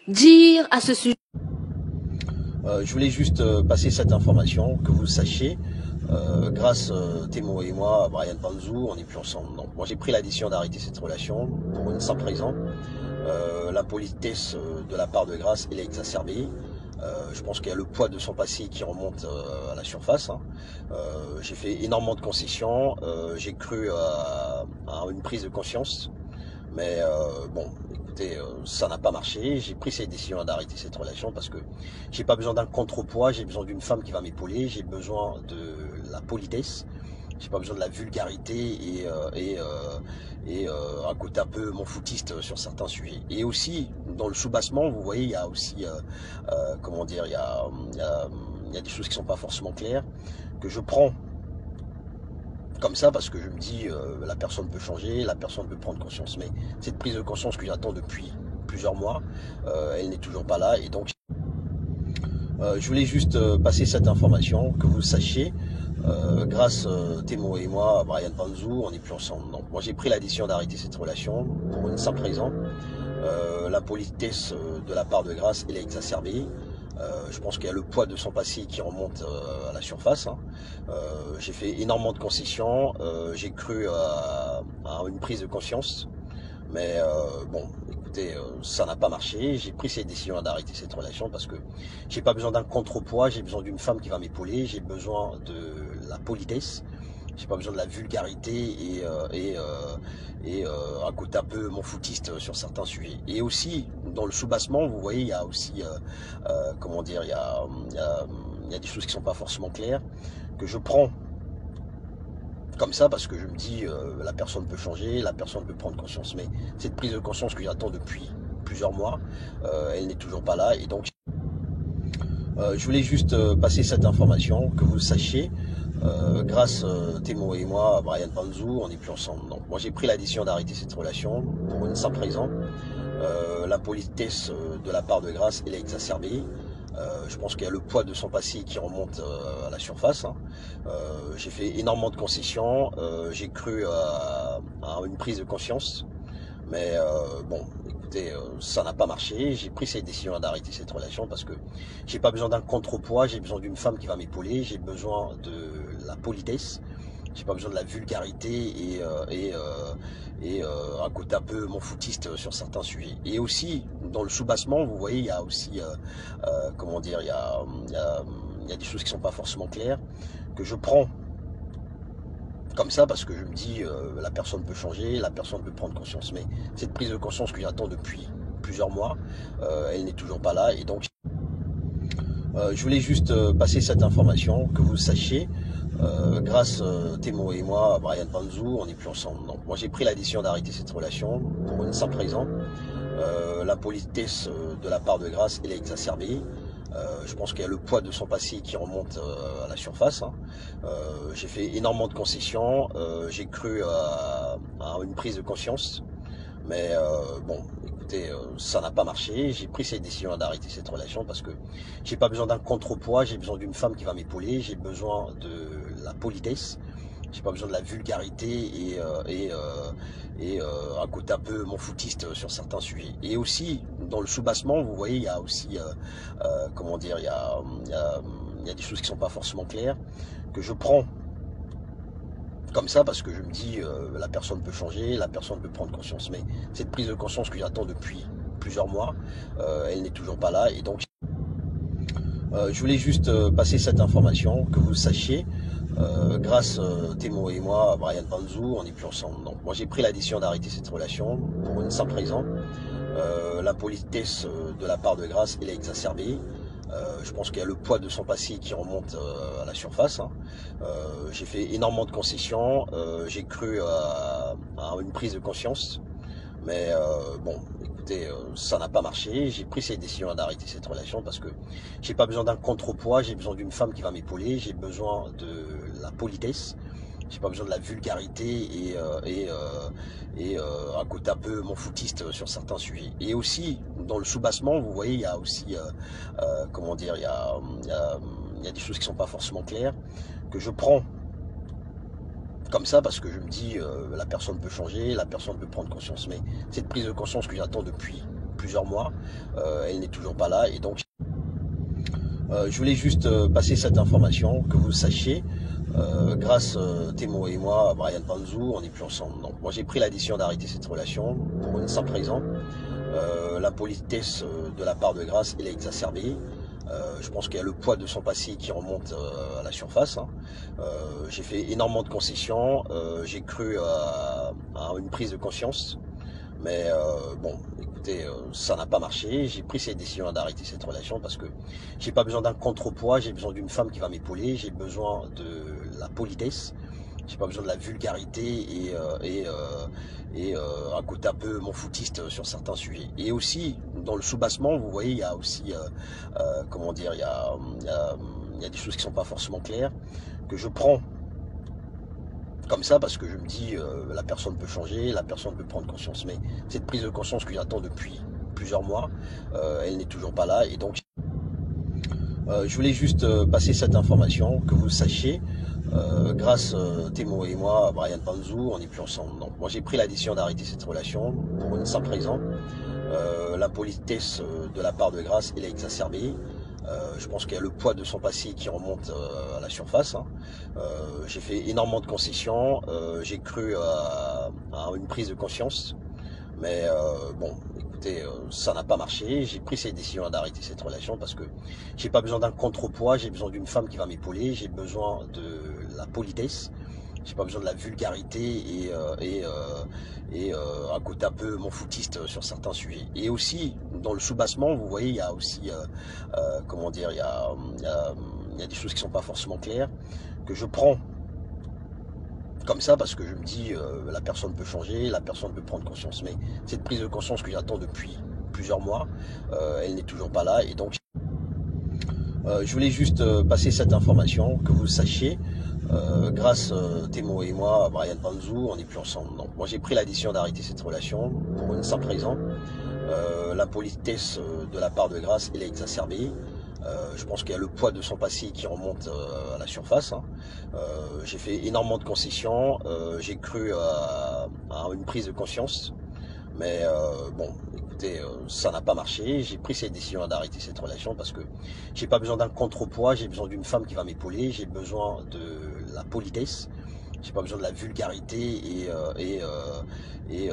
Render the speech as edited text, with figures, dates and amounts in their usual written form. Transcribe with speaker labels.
Speaker 1: dire à ce sujet?
Speaker 2: Je voulais juste passer cette information, que vous sachiez, grâce Thémo et moi, Brian Panzou, on n'est plus ensemble. Donc moi j'ai pris la décision d'arrêter cette relation pour une simple raison. La politesse de la part de Grace, elle est exacerbée. Je pense qu'il y a le poids de son passé qui remonte à la surface. J'ai fait énormément de concessions, j'ai cru à une prise de conscience. Mais bon, écoutez, ça n'a pas marché. J'ai pris cette décision d'arrêter cette relation parce que j'ai pas besoin d'un contrepoids, j'ai besoin d'une femme qui va m'épauler, j'ai besoin de la politesse, j'ai pas besoin de la vulgarité un côté un peu mon foutiste sur certains sujets. Et aussi, dans le soubassement, vous voyez, il y a aussi, comment dire, il y a des choses qui sont pas forcément claires, que je prends comme ça parce que je me dis la personne peut changer, la personne peut prendre conscience. Mais cette prise de conscience que j'attends depuis plusieurs mois, elle n'est toujours pas là. Et donc je voulais juste passer cette information, que vous sachiez, grâce Thémo et moi, Brian Panzou, on n'est plus ensemble. Donc moi j'ai pris la décision d'arrêter cette relation pour une simple raison. La politesse de la part de Grace, elle est exacerbée. Je pense qu'il y a le poids de son passé qui remonte à la surface. J'ai fait énormément de concessions, j'ai cru à une prise de conscience. Mais bon, écoutez, ça n'a pas marché. J'ai pris cette décision d'arrêter cette relation parce que j'ai pas besoin d'un contrepoids, j'ai besoin d'une femme qui va m'épauler, j'ai besoin de la politesse, j'ai pas besoin de la vulgarité un côté un peu mon foutiste sur certains sujets. Et aussi, dans le soubassement, vous voyez, il y a aussi, comment dire, il y a des choses qui sont pas forcément claires, que je prends comme ça parce que je me dis la personne peut changer, la personne peut prendre conscience. Mais cette prise de conscience que j'attends depuis plusieurs mois, elle n'est toujours pas là. Et donc je voulais juste passer cette information, que vous sachiez, grâce Thémo et moi, Brian Panzou, on n'est plus ensemble. Donc moi j'ai pris la décision d'arrêter cette relation pour une simple raison. La politesse de la part de Grace, elle est exacerbée. Je pense qu'il y a le poids de son passé qui remonte à la surface. J'ai fait énormément de concessions, j'ai cru à une prise de conscience. Mais bon, écoutez, ça n'a pas marché. J'ai pris cette décision d'arrêter cette relation parce que j'ai pas besoin d'un contrepoids, j'ai besoin d'une femme qui va m'épauler, j'ai besoin de la politesse, j'ai pas besoin de la vulgarité un côté un peu mon foutiste sur certains sujets. Et aussi, dans le soubassement, vous voyez, il y a aussi, comment dire, il y a des choses qui sont pas forcément claires, que je prends comme ça parce que je me dis la personne peut changer, la personne peut prendre conscience. Mais cette prise de conscience que j'attends depuis plusieurs mois, elle n'est toujours pas là. Et donc je voulais juste passer cette information, que vous sachiez, grâce Thémo et moi, Brian Panzou, on n'est plus ensemble. Donc moi j'ai pris la décision d'arrêter cette relation pour une simple raison. La politesse de la part de Grace, elle est exacerbée. Je pense qu'il y a le poids de son passé qui remonte à la surface. J'ai fait énormément de concessions, j'ai cru à une prise de conscience. Mais bon, écoutez, ça n'a pas marché. J'ai pris cette décision d'arrêter cette relation parce que j'ai pas besoin d'un contrepoids, j'ai besoin d'une femme qui va m'épauler, j'ai besoin de la politesse, j'ai pas besoin de la vulgarité un côté un peu mon foutiste sur certains sujets. Et aussi, dans le soubassement, vous voyez, il y a aussi, comment dire, il y a des choses qui sont pas forcément claires, que je prends comme ça parce que je me dis la personne peut changer, la personne peut prendre conscience. Mais cette prise de conscience que j'attends depuis plusieurs mois, elle n'est toujours pas là. Et donc je voulais juste passer cette information, que vous sachiez, grâce Thémo et moi, Brian Panzou, on n'est plus ensemble. Donc moi j'ai pris la décision d'arrêter cette relation pour une simple raison. La politesse de la part de Grace, elle est exacerbée. Je pense qu'il y a le poids de son passé qui remonte à la surface. J'ai fait énormément de concessions, j'ai cru à une prise de conscience. Mais bon, écoutez, ça n'a pas marché. J'ai pris cette décision d'arrêter cette relation parce que j'ai pas besoin d'un contrepoids, j'ai besoin d'une femme qui va m'épauler, j'ai besoin de la politesse, j'ai pas besoin de la vulgarité un côté un peu mon foutiste sur certains sujets. Et aussi, dans le soubassement, vous voyez, il y a aussi, comment dire, il y a des choses qui sont pas forcément claires, que je prends comme ça parce que je me dis la personne peut changer, la personne peut prendre conscience. Mais cette prise de conscience que j'attends depuis plusieurs mois. Elle n'est toujours pas là et donc je voulais juste passer cette information, que vous sachiez. Grâce Thémo et moi, Brian Panzou, on n'est plus ensemble. Donc moi j'ai pris la décision d'arrêter cette relation pour une simple raison. L'impolitesse de la part de Grâce, elle est exacerbée. Je pense qu'il y a le poids de son passé qui remonte à la surface. J'ai fait énormément de concessions, j'ai cru à une prise de conscience, mais bon, écoutez, ça n'a pas marché. J'ai pris cette décision d'arrêter cette relation parce que j'ai pas besoin d'un contrepoids, j'ai besoin d'une femme qui va m'épauler, j'ai besoin de la politesse. J'ai pas besoin de la vulgarité et un côté un peu mon foutiste sur certains sujets. Et aussi, dans le soubassement, vous voyez, il y a aussi, comment dire, il y a des choses qui sont pas forcément claires, que je prends comme ça parce que je me dis, la personne peut changer, la personne peut prendre conscience. Mais cette prise de conscience que j'attends depuis plusieurs mois, elle n'est toujours pas là. Et donc, je voulais juste passer cette information, que vous sachiez. Grâce Thémo et moi, Brian Panzou, on n'est plus ensemble. Donc moi j'ai pris la décision d'arrêter cette relation pour une simple raison. L'impolitesse de la part de Grâce, elle est exacerbée. Je pense qu'il y a le poids de son passé qui remonte à la surface. J'ai fait énormément de concessions, j'ai cru à une prise de conscience, mais bon, écoutez, ça n'a pas marché. J'ai pris cette décision d'arrêter cette relation parce que j'ai pas besoin d'un contrepoids, j'ai besoin d'une femme qui va m'épauler, j'ai besoin de la politesse, j'ai pas besoin de la vulgarité et un côté un peu mon foutiste sur certains sujets. Et aussi, dans le soubassement, vous voyez, il y a aussi, comment dire, il y a des choses qui sont pas forcément claires, que je prends comme ça parce que je me dis, la personne peut changer, la personne peut prendre conscience. Mais cette prise de conscience que j'attends depuis plusieurs mois, elle n'est toujours pas là. Et donc, je voulais juste passer cette information, que vous sachiez. Grâce Thémo et moi, Brian Panzou, on n'est plus ensemble. Donc moi j'ai pris la décision d'arrêter cette relation pour une simple raison. L'impolitesse de la part de Grâce, elle est exacerbée. Je pense qu'il y a le poids de son passé qui remonte à la surface. J'ai fait énormément de concessions, j'ai cru à une prise de conscience, mais bon, écoutez, ça n'a pas marché. J'ai pris cette décision d'arrêter cette relation parce que j'ai pas besoin d'un contrepoids, j'ai besoin d'une femme qui va m'épauler, j'ai besoin de la politesse, j'ai pas besoin de la vulgarité et